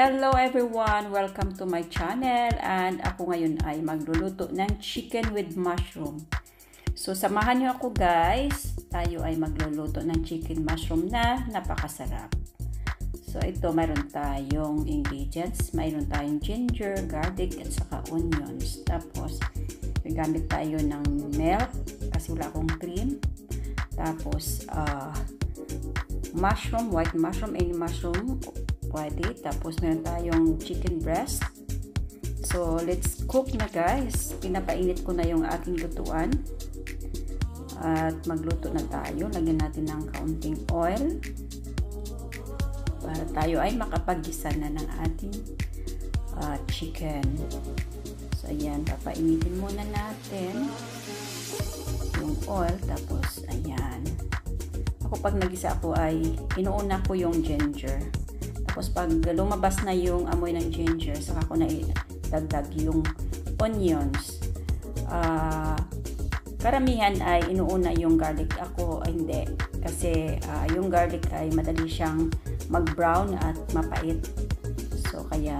Hello everyone! Welcome to my channel and ako ngayon ay magluluto ng chicken with mushroom. So samahan niyo ako guys, tayo ay magluluto ng chicken mushroom na napakasarap. So ito mayroon tayong ingredients, mayroon tayong ginger, garlic at saka onions. Tapos gagamit tayo ng milk kasi wala akong cream. Tapos mushroom, white mushroom, any mushroom pwede. Tapos meron tayong chicken breast. So let's cook na guys. Pinapainit ko na yung aking lutuan. At magluto na tayo. Lagyan natin ng kaunting oil para tayo ay makapag-gisa na ng ating chicken. So ayan, papainitin muna natin yung oil. Tapos ayan. Ako pag nagisa ako ay inuuna ko yung ginger. Tapos pag lumabas na yung amoy ng ginger, saka ko na idagdag yung onions. Karamihan ay inuuna yung garlic. Ako ay hindi. Kasi yung garlic ay madali siyang mag-brown at mapait. So kaya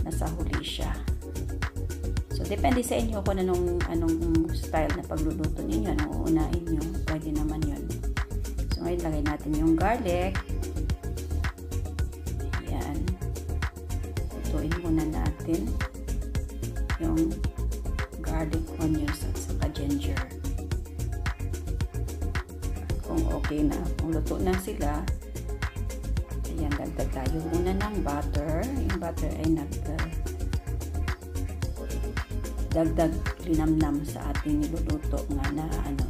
nasa huli siya. So depende sa inyo kung anong style na pagluluto ninyo. Anong uunahin nyo. Pwede naman yun. So ngayon lagay natin yung garlic. Lutuin muna natin yung garlic, onions at saka ginger. Kung okay na, kung luto na sila, ayan, dagdag tayo muna ng butter. Yung butter ay dagdag linamnam sa ating niluluto nga na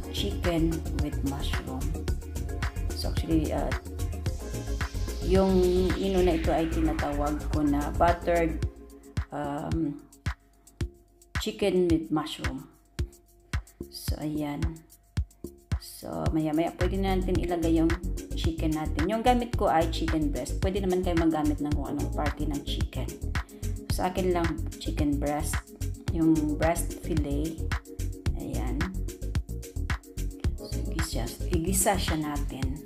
chicken with mushroom. So actually, yung na ito ay tinatawag ko na buttered chicken with mushroom. So ayan. So maya pwede na natin ilagay yung chicken natin. Yung gamit ko ay chicken breast. Pwede naman kayo magamit ng kung anong party ng chicken. Sa akin lang chicken breast. Yung breast fillet. Ayan. So igisa siya natin.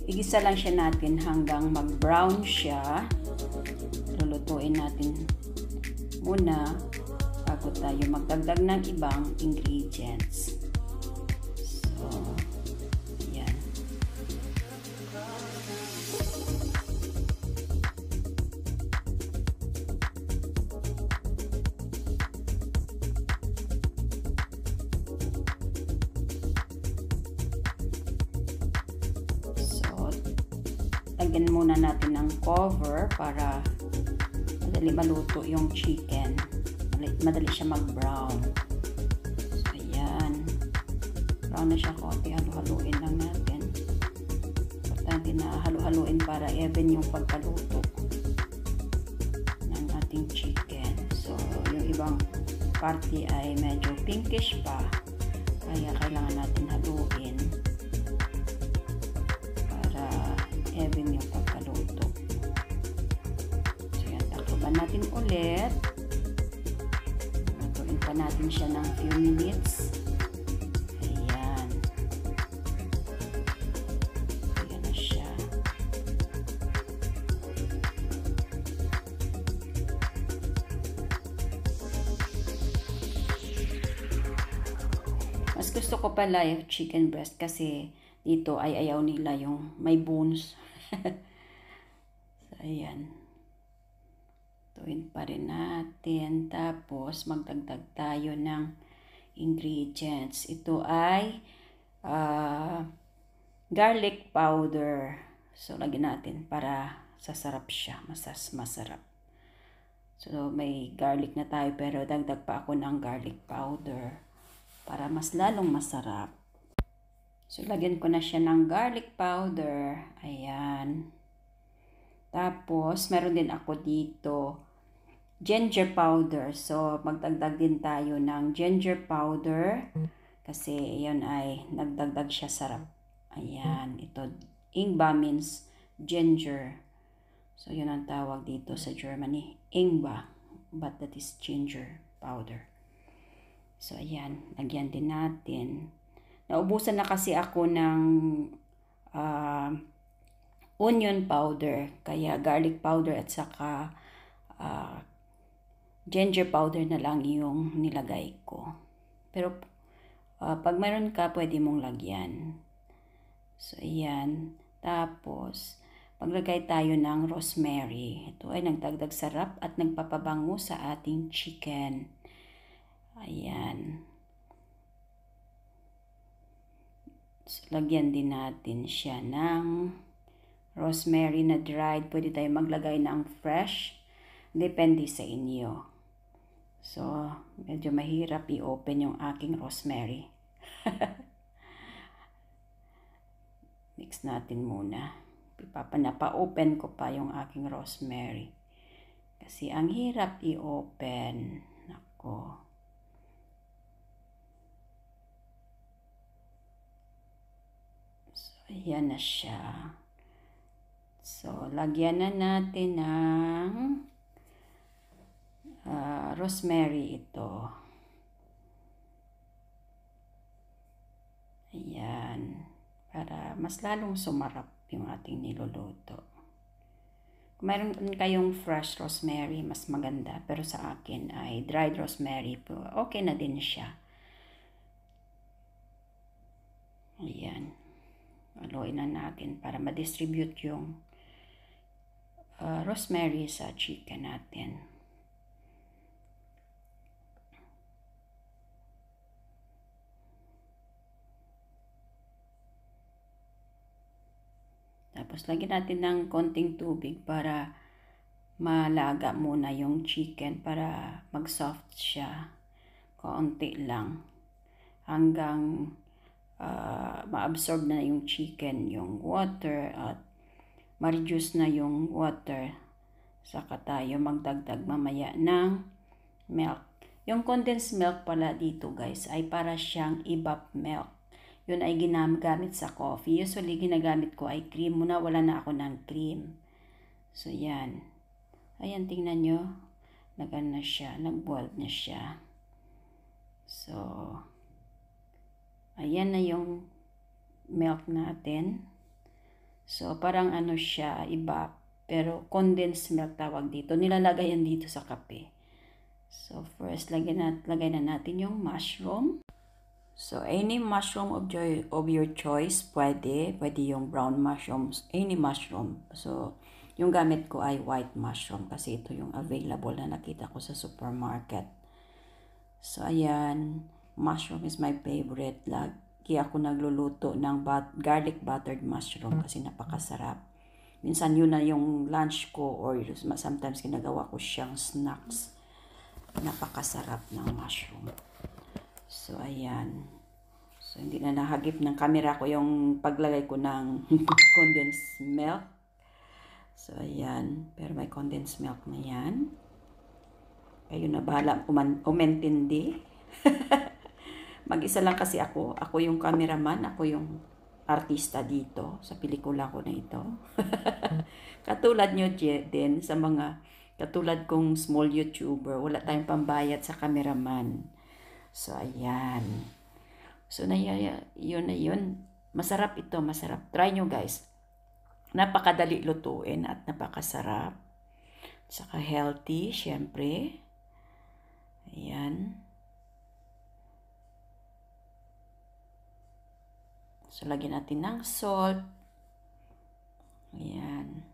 Igisa lang siya natin hanggang mag-brown siya. Lulutuin natin muna bago tayo magdagdag ng ibang ingredients. So, yan. Lagyan muna natin ng cover para madali maluto yung chicken. Madali siya mag-brown. So, ayan. Brown na siya konti. Halu-haluin lang natin. Importante na halu-haluin para even yung pagkaluto ng ating chicken. So, yung ibang party ay medyo pinkish pa. Kaya kailangan natin haluin. Even yung pagkaluto. So yan, takloban natin ulit. Lutuin pa natin siya ng few minutes. Ayan. Ayan na siya. Mas gusto ko pala yung chicken breast kasi dito ay ayaw nila yung may bones. So, ayan. Tuwin pa rin natin. Tapos, magdagdag tayo ng ingredients. Ito ay garlic powder. So, lagyan natin para sasarap siya. Masarap. So, may garlic na tayo pero dagdag pa ako ng garlic powder para mas lalong masarap. So, lagyan ko na siya ng garlic powder. Ayan. Tapos, meron din ako dito ginger powder. So, magdagdag din tayo ng ginger powder. Kasi, yan ay nagdagdag siya sarap. Ayan. Ito, Ingba means ginger. So, yun ang tawag dito sa Germany. Ingba. But that is ginger powder. So, ayan. Lagyan din natin. Naubusan na kasi ako ng onion powder. Kaya garlic powder at saka ginger powder na lang yung nilagay ko. Pero pag mayroon ka, pwede mong lagyan. So, ayan. Tapos, paglagay tayo ng rosemary. Ito ay nagdagdag sarap at nagpapabango sa ating chicken. Ayan. So, lagyan din natin siya ng rosemary na dried. Pwede tayo maglagay ng fresh. Depende sa inyo. So, medyo mahirap i-open yung aking rosemary. Mix natin muna. Napa-open ko pa yung aking rosemary. Kasi ang hirap i-open. Nako. Ayan na siya. So, lagyan na natin ng rosemary ito. Ayan. Para mas lalong sumarap yung ating niluluto. Kung mayroon kayong fresh rosemary, mas maganda. Pero sa akin ay dried rosemary po. Okay na din siya. Ayan. Haluin na natin para ma-distribute yung rosemary sa chicken natin. Tapos lagyan natin ng konting tubig para malaga muna yung chicken para mag-soft siya. Kaunti lang. Hanggang ma-absorb na yung chicken, yung water at ma-reduce na yung water. Saka tayo magdagdag mamaya ng milk. Yung condensed milk pala dito guys ay para siyang evap milk. Yun ay ginagamit sa coffee. Usually ginagamit ko ay cream. Muna wala na ako ng cream. So yan. Ayan, tingnan nyo. Na siya. Nag-boiled na siya. So, ayan na yung milk natin. So, parang ano siya, iba. Pero condensed milk tawag dito. Nilalagay yan dito sa kape. So, first, lagay na natin yung mushroom. So, any mushroom of your choice, pwede. Pwede yung brown mushrooms, any mushroom. So, yung gamit ko ay white mushroom kasi ito yung available na nakita ko sa supermarket. So, ayan. Mushroom is my favorite. Lagi ako nagluluto ng garlic buttered mushroom kasi napakasarap. Minsan yun na yung lunch ko or sometimes ginagawa ko siyang snacks. Napakasarap ng mushroom. So, ayan. So, hindi na nahagip ng camera ko yung paglagay ko ng condensed milk. So, ayan. Pero may condensed milk na yan. Kayo na bahala umintindi. Mag-isa lang kasi ako. Ako yung cameraman. Ako yung artista dito sa pelikula ko na ito. Katulad nyo din sa mga katulad kong small YouTuber. Wala tayong pambayad sa cameraman. So, ayan. So, yun na yun. Masarap ito. Masarap. Try nyo guys. Napakadali lutuin at napakasarap. Saka healthy, syempre. Ayan. So, lagyan natin ng salt. Ayan.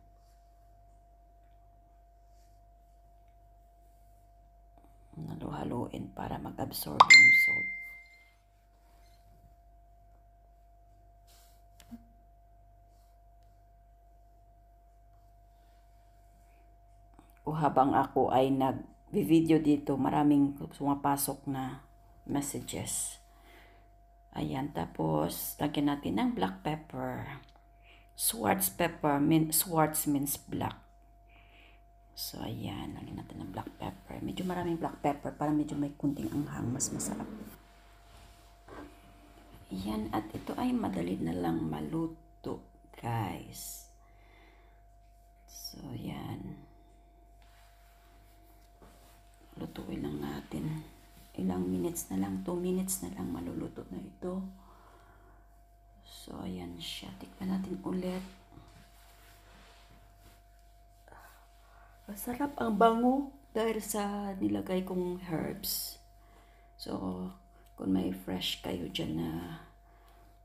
Halo-haloin para mag-absorb yung salt. O habang ako ay nag-video dito, maraming sumapasok na messages. Ayan, tapos lagyan natin ng black pepper. Swartz pepper, Swartz means black. So, ayan, lagyan natin ng black pepper. Medyo maraming black pepper para medyo may kunting anghang, mas masarap. Ayan, at ito ay madali na lang maluto, guys. So, ayan. Lutuin lang natin. Ilang minutes na lang, 2 minutes na lang maluluto na ito. So, ayan siya. Tikman natin ulit. Masarap ang bango dahil sa nilagay kong herbs. So, kung may fresh kayo dyan na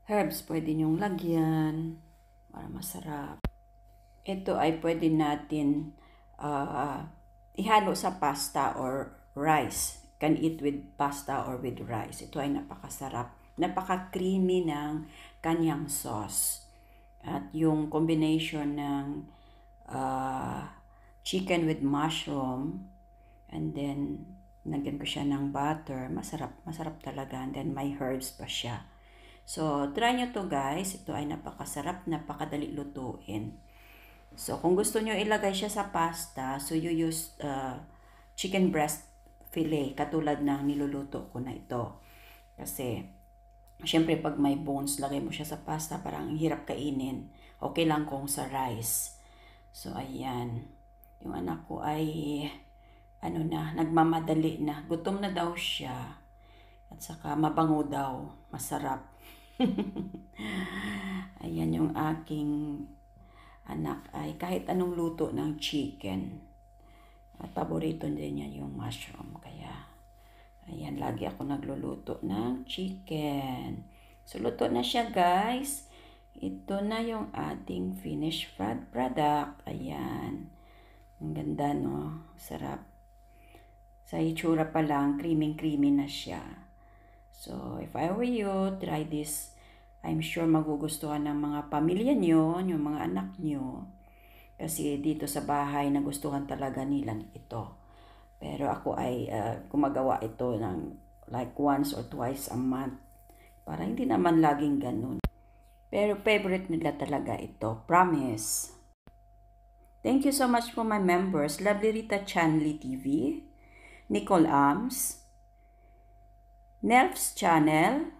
herbs, pwede nyong lagyan para masarap. Ito ay pwede natin ihalo sa pasta or rice. Can eat with pasta or with rice. Ito ay napakasarap. Napaka-creamy ng kanyang sauce. At yung combination ng chicken with mushroom, and then nagyan ko siya ng butter. Masarap talaga. And then may herbs pa siya. So, try nyo to guys. Ito ay napakasarap, napakadali lutuin. So, kung gusto nyo ilagay siya sa pasta, so you use chicken breast fillet, katulad ng niluluto ko na ito. Kasi, syempre pag may bones, lagay mo siya sa pasta, parang hirap kainin. Okay lang kung sa rice. So, ayan. Yung anak ko ay, nagmamadali na. Gutom na daw siya. At saka mabango daw. Masarap. Ayan yung aking anak ay kahit anong luto ng chicken. At paborito din niya yung mushroom. Kaya, ayan, lagi ako nagluluto ng chicken. So, luto na siya guys. Ito na yung ating finished product. Ayan. Ang ganda, no? Sarap. Sa itsura pa lang, creamy na siya. So, if I were you, try this. I'm sure magugustuhan ng mga pamilya nyo, yung mga anak nyo. Kasi dito sa bahay, nagustuhan talaga nila ito. Pero ako ay gumagawa ito ng like once or twice a month. Para hindi naman laging ganun. Pero favorite nila talaga ito. Promise. Thank you so much for my members. Lovely Rita Chanley TV, Nicole Ams, Nelf's Channel,